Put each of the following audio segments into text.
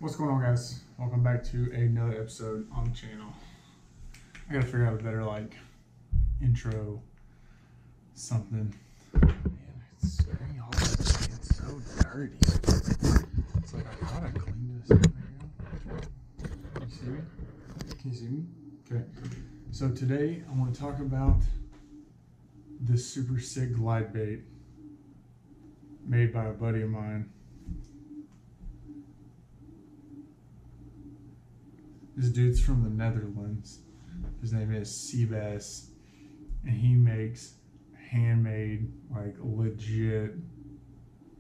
What's going on, guys? Welcome back to another episode on the channel. I gotta figure out a better intro something. Man, it's screen all this. It's so dirty. It's like I gotta clean this. Can you see me? Can you see me? Okay. So today I want to talk about this super sick glide bait made by a buddy of mine. This dude's from the Netherlands. His name is Seabass, and he makes handmade, legit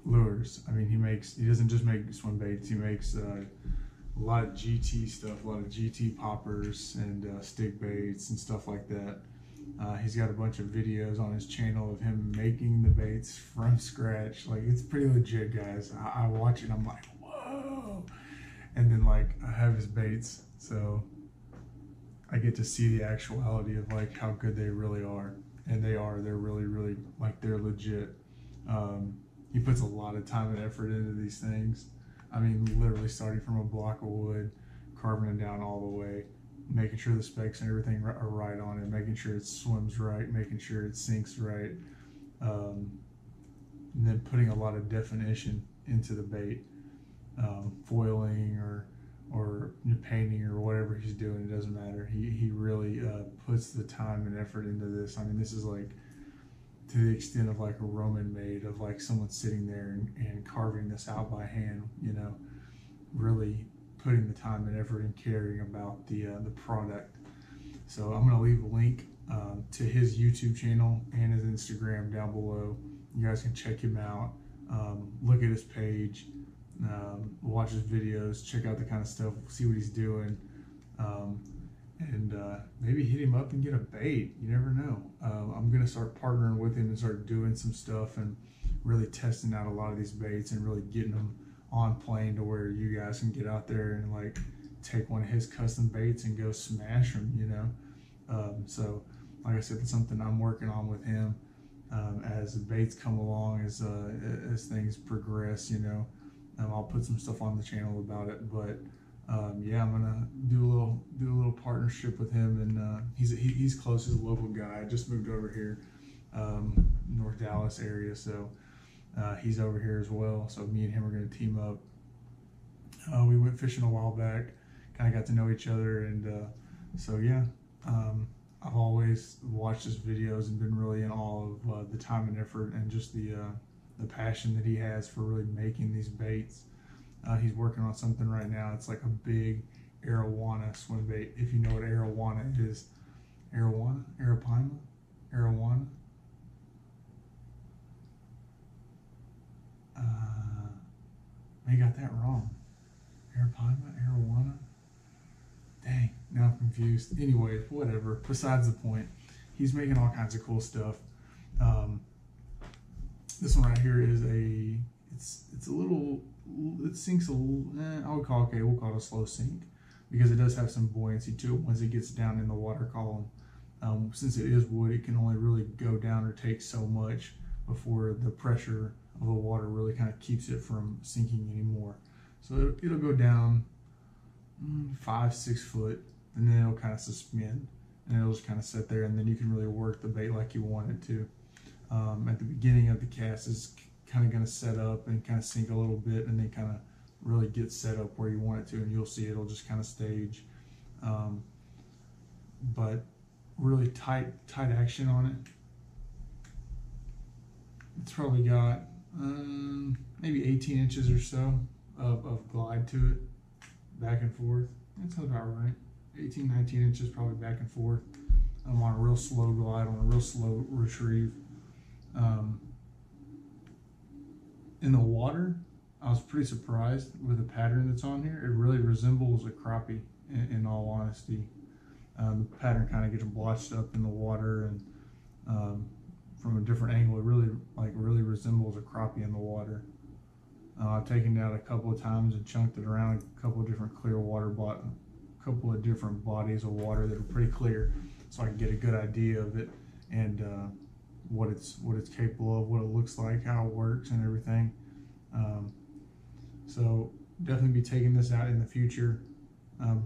lures. I mean, he doesn't just make swim baits. He makes a lot of GT stuff, a lot of GT poppers and stick baits and stuff like that. He's got a bunch of videos on his channel of him making the baits from scratch. It's pretty legit, guys. I watch it, I'm like, whoa. And then I have his baits, so I get to see the actuality of how good they really are. And they're really they're legit. He puts a lot of time and effort into these things. I mean, literally starting from a block of wood, carving it down all the way, making sure the specs and everything are right on it, making sure it swims right, making sure it sinks right, and then putting a lot of definition into the bait. Foiling or painting or whatever he's doing, it doesn't matter. He really puts the time and effort into this. I mean, this is to the extent of a Roman made, of someone sitting there and carving this out by hand, really putting the time and effort and caring about the product. So I'm going to leave a link to his YouTube channel and his Instagram down below. You guys can check him out, look at his page, watch his videos, check out the kind of stuff, see what he's doing, and maybe hit him up and get a bait. You never know. I'm going to start partnering with him and start doing some stuff and really testing out a lot of these baits and really getting them on plane to where you guys can get out there and take one of his custom baits and go smash them, so like I said, it's something I'm working on with him as the baits come along, as things progress, I'll put some stuff on the channel about it, but yeah, I'm gonna do a little partnership with him, and he's close. He's a local guy. I just moved over here, North Dallas area, so he's over here as well. So me and him are gonna team up. We went fishing a while back, kind of got to know each other, and so yeah, I've always watched his videos and been really in awe of the time and effort and just the passion that he has for really making these baits. He's working on something right now. It's like a big arowana swim bait. If you know what arowana is. Arowana? Arapaima? Arowana? I got that wrong. Arapaima? Arowana? Dang, now I'm confused. Anyway, whatever. Besides the point. He's making all kinds of cool stuff. This one right here is it's a little, it sinks a little, we'll call it a slow sink, because it does have some buoyancy to it once it gets down in the water column. Since it is wood, it can only really go down or take so much before the pressure of the water really kind of keeps it from sinking anymore. So it'll go down 5-6 foot, and then it'll kind of suspend, and it'll just kind of sit there, and then you can really work the bait like you want it to. At the beginning of the cast is kind of going to set up and kind of sink a little bit, and then kind of really get set up where you want it to, and you'll see it'll just kind of stage. But really tight action on it. It's probably got maybe 18 inches or so of glide to it, back and forth. That sounds about right. 18, 19 inches probably back and forth. I'm on a real slow glide, on a real slow retrieve. In the water, I was pretty surprised with the pattern that's on here. It really resembles a crappie, in all honesty. The pattern kind of gets blotched up in the water, and from a different angle, it really resembles a crappie in the water. I've taken it out a couple of times and chunked it around a couple of different clear water, a couple of different bodies of water that are pretty clear, so I can get a good idea of it and what it's capable of, what it looks like, how it works, and everything. So definitely be taking this out in the future.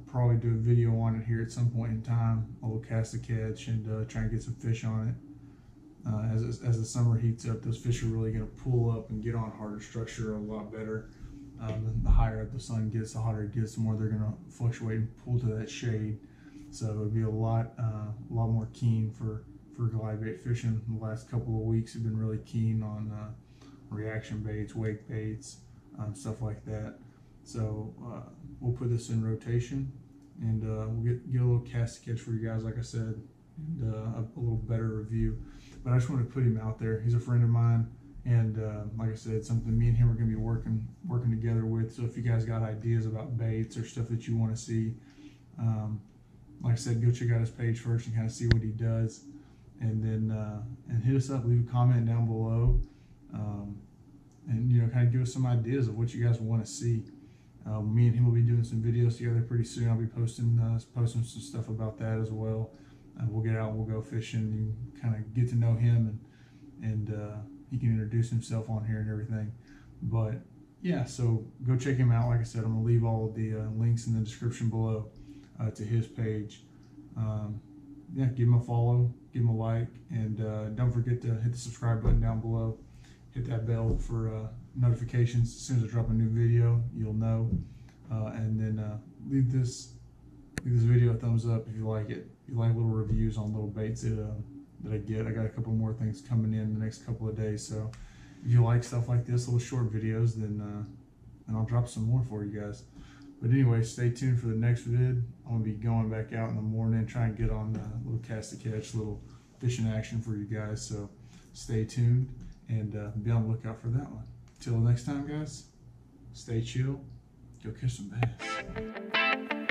Probably do a video on it here at some point in time. A little cast a catch and try and get some fish on it. As the summer heats up, those fish are really going to pull up and get on harder structure a lot better. The higher up the sun gets, the hotter it gets, the more they're going to fluctuate and pull to that shade. So it'll be a lot more keen for glide bait fishing. The last couple of weeks have been really keen on reaction baits, wake baits, stuff like that. So we'll put this in rotation, and we'll get a little cast catch for you guys, like I said, and a little better review. But I just wanted to put him out there. He's a friend of mine, and like I said, something me and him are going to be working together with. So if you guys got ideas about baits or stuff that you want to see, like I said, go check out his page first and kind of see what he does, and then and hit us up, leave a comment down below, and kind of give us some ideas of what you guys want to see. Me and him will be doing some videos together pretty soon. I'll be posting some stuff about that as well. We'll get out and we'll go fishing and kind of get to know him, and he can introduce himself on here and everything. But yeah, so go check him out. Like I said, I'm gonna leave all of the links in the description below to his page. Yeah, give him a follow, give him a like, and don't forget to hit the subscribe button down below. Hit that bell for notifications. As soon as I drop a new video, you'll know. And then leave this video a thumbs up if you like it. If you like little reviews on little baits that I get. I got a couple more things coming in the next couple of days. So if you like stuff like this, little short videos, then I'll drop some more for you guys. But anyway, stay tuned for the next vid. I'm gonna be going back out in the morning, try and get on a little cast a catch, little fishing action for you guys. So stay tuned and be on the lookout for that one. Till next time, guys, stay chill, go catch some bass.